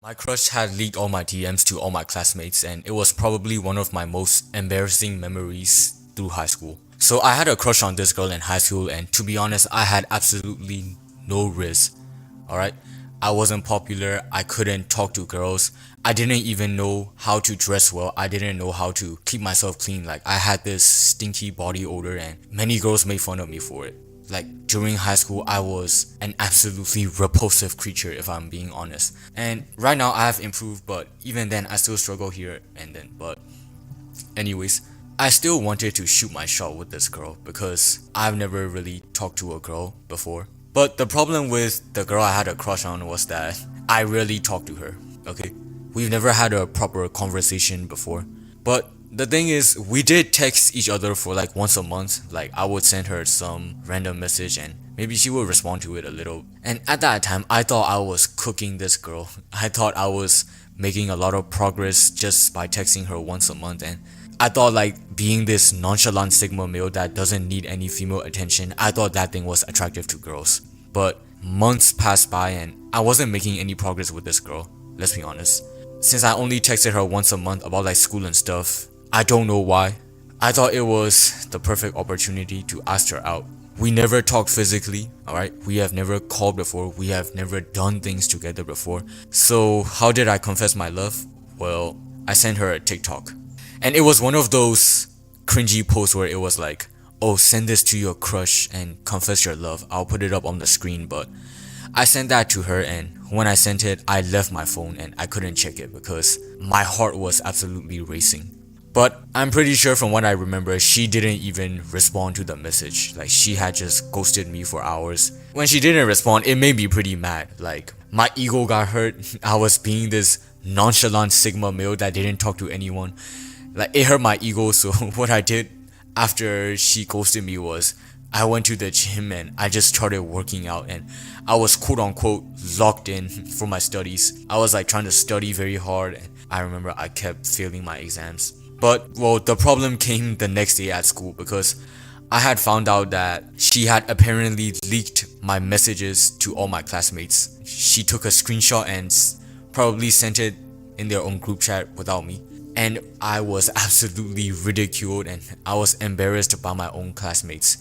My crush had leaked all my DMs to all my classmates, and it was probably one of my most embarrassing memories through high school. So I had a crush on this girl in high school, and to be honest, I had absolutely no risk. Alright? I wasn't popular, I couldn't talk to girls, I didn't even know how to dress well, I didn't know how to keep myself clean. Like, I had this stinky body odor, and many girls made fun of me for it. Like, during high school, I was an absolutely repulsive creature, if I'm being honest. And right now, I have improved, but even then, I still struggle here and then. But anyways, I still wanted to shoot my shot with this girl because I've never really talked to a girl before. But the problem with the girl I had a crush on was that I rarely talked to her, okay? We've never had a proper conversation before. But the thing is, we did text each other for like once a month. Like, I would send her some random message and maybe she would respond to it a little. And at that time, I thought I was cooking this girl. I thought I was making a lot of progress just by texting her once a month. And I thought, like, being this nonchalant Sigma male that doesn't need any female attention, I thought that thing was attractive to girls. But months passed by and I wasn't making any progress with this girl, let's be honest. Since I only texted her once a month about like school and stuff, I don't know why. I thought it was the perfect opportunity to ask her out. We never talked physically, alright? We have never called before, we have never done things together before. So how did I confess my love? Well, I sent her a TikTok. And it was one of those cringy posts where it was like, oh, send this to your crush and confess your love. I'll put it up on the screen, but I sent that to her, and when I sent it, I left my phone and I couldn't check it because my heart was absolutely racing. But I'm pretty sure from what I remember, she didn't even respond to the message. Like, she had just ghosted me for hours. When she didn't respond, it made me pretty mad. Like, my ego got hurt. I was being this nonchalant Sigma male that didn't talk to anyone. Like, it hurt my ego, so what I did after she ghosted me was I went to the gym and I just started working out, and I was quote unquote locked in for my studies. I was like trying to study very hard, and I remember I kept failing my exams. But well, the problem came the next day at school because I had found out that she had apparently leaked my messages to all my classmates. She took a screenshot and probably sent it in their own group chat without me. And I was absolutely ridiculed and I was embarrassed by my own classmates.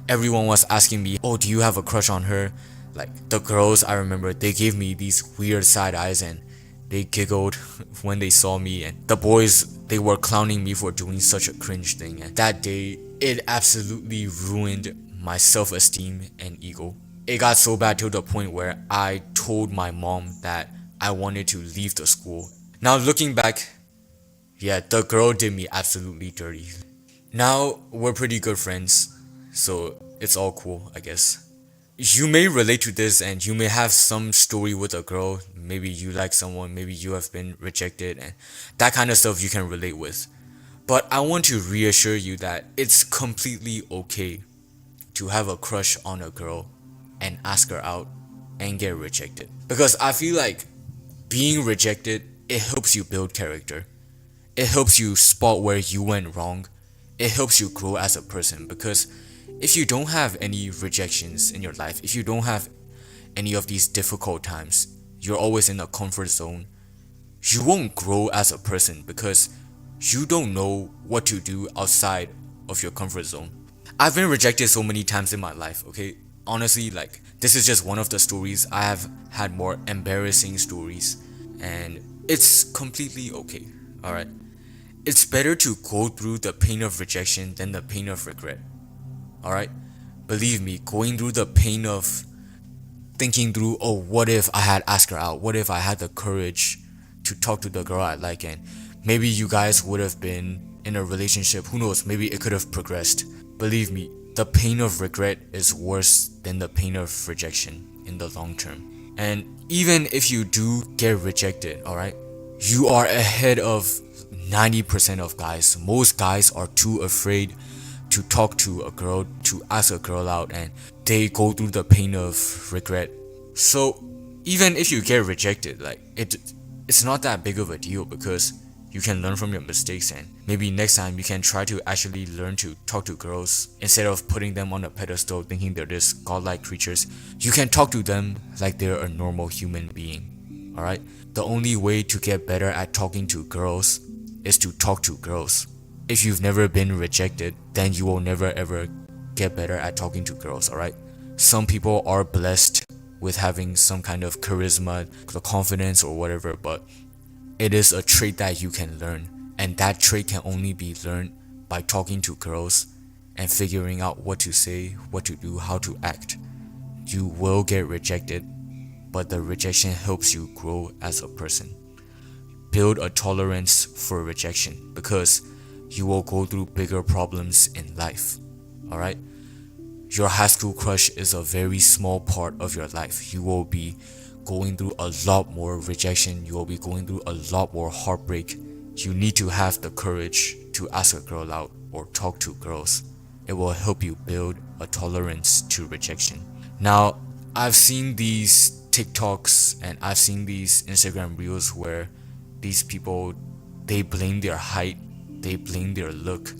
Everyone was asking me, oh, do you have a crush on her? Like, the girls, I remember, they gave me these weird side eyes and they giggled when they saw me. And the boys, they were clowning me for doing such a cringe thing. And that day, it absolutely ruined my self-esteem and ego. It got so bad to the point where I told my mom that I wanted to leave the school. Now looking back, yeah, the girl did me absolutely dirty. Now we're pretty good friends, so it's all cool, I guess. You may relate to this and you may have some story with a girl. Maybe you like someone, maybe you have been rejected, and that kind of stuff you can relate with. But I want to reassure you that it's completely okay to have a crush on a girl and ask her out and get rejected. Because I feel like being rejected, it helps you build character. It helps you spot where you went wrong. It helps you grow as a person, because if you don't have any rejections in your life, if you don't have any of these difficult times, you're always in a comfort zone, you won't grow as a person because you don't know what to do outside of your comfort zone. I've been rejected so many times in my life, okay? Honestly, like, this is just one of the stories. I have had more embarrassing stories, and it's completely okay, alright? It's better to go through the pain of rejection than the pain of regret. Alright? Believe me, going through the pain of thinking through, oh, what if I had asked her out? What if I had the courage to talk to the girl I like, and maybe you guys would have been in a relationship? Who knows? Maybe it could have progressed. Believe me, the pain of regret is worse than the pain of rejection in the long term. And even if you do get rejected, alright, you are ahead of 90% of guys. Most guys are too afraid to talk to a girl, to ask a girl out, and they go through the pain of regret. So even if you get rejected, like, it's not that big of a deal because you can learn from your mistakes, and maybe next time you can try to actually learn to talk to girls instead of putting them on a pedestal thinking they're this godlike creatures. You can talk to them like they're a normal human being. Alright? The only way to get better at talking to girls is to talk to girls. If you've never been rejected, then you will never ever get better at talking to girls, alright? Some people are blessed with having some kind of charisma, the confidence or whatever, but it is a trait that you can learn, and that trait can only be learned by talking to girls and figuring out what to say, what to do, how to act. You will get rejected, but the rejection helps you grow as a person. Build a tolerance for rejection because you will go through bigger problems in life. Alright? Your high school crush is a very small part of your life. You will be going through a lot more rejection. You will be going through a lot more heartbreak. You need to have the courage to ask a girl out or talk to girls. It will help you build a tolerance to rejection. Now, I've seen these TikToks and I've seen these Instagram reels where these people, they blame their height, they blame their look,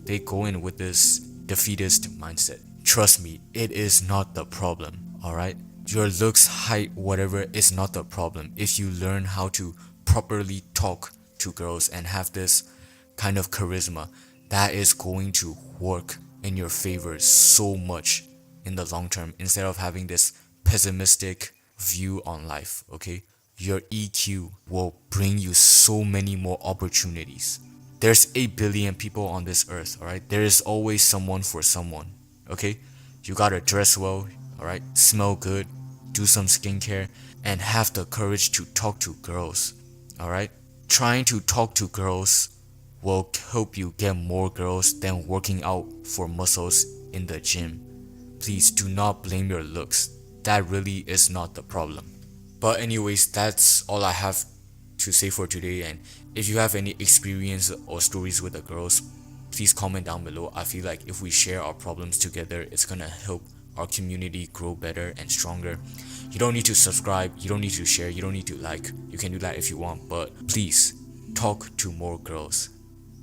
they go in with this defeatist mindset. Trust me, it is not the problem, alright? Your looks, height, whatever is not the problem. If you learn how to properly talk to girls and have this kind of charisma, that is going to work in your favor so much in the long term instead of having this pessimistic view on life, okay? Your EQ will bring you so many more opportunities. There's 8 billion people on this earth, alright? There is always someone for someone, okay? You gotta dress well, alright? Smell good, do some skincare, and have the courage to talk to girls, alright? Trying to talk to girls will help you get more girls than working out for muscles in the gym. Please do not blame your looks. That really is not the problem. But anyways, that's all I have to say for today, and if you have any experience or stories with the girls, please comment down below. I feel like if we share our problems together, it's gonna help our community grow better and stronger. You don't need to subscribe, you don't need to share, you don't need to like. You can do that if you want, but please talk to more girls.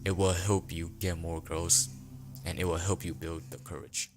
It will help you get more girls and it will help you build the courage.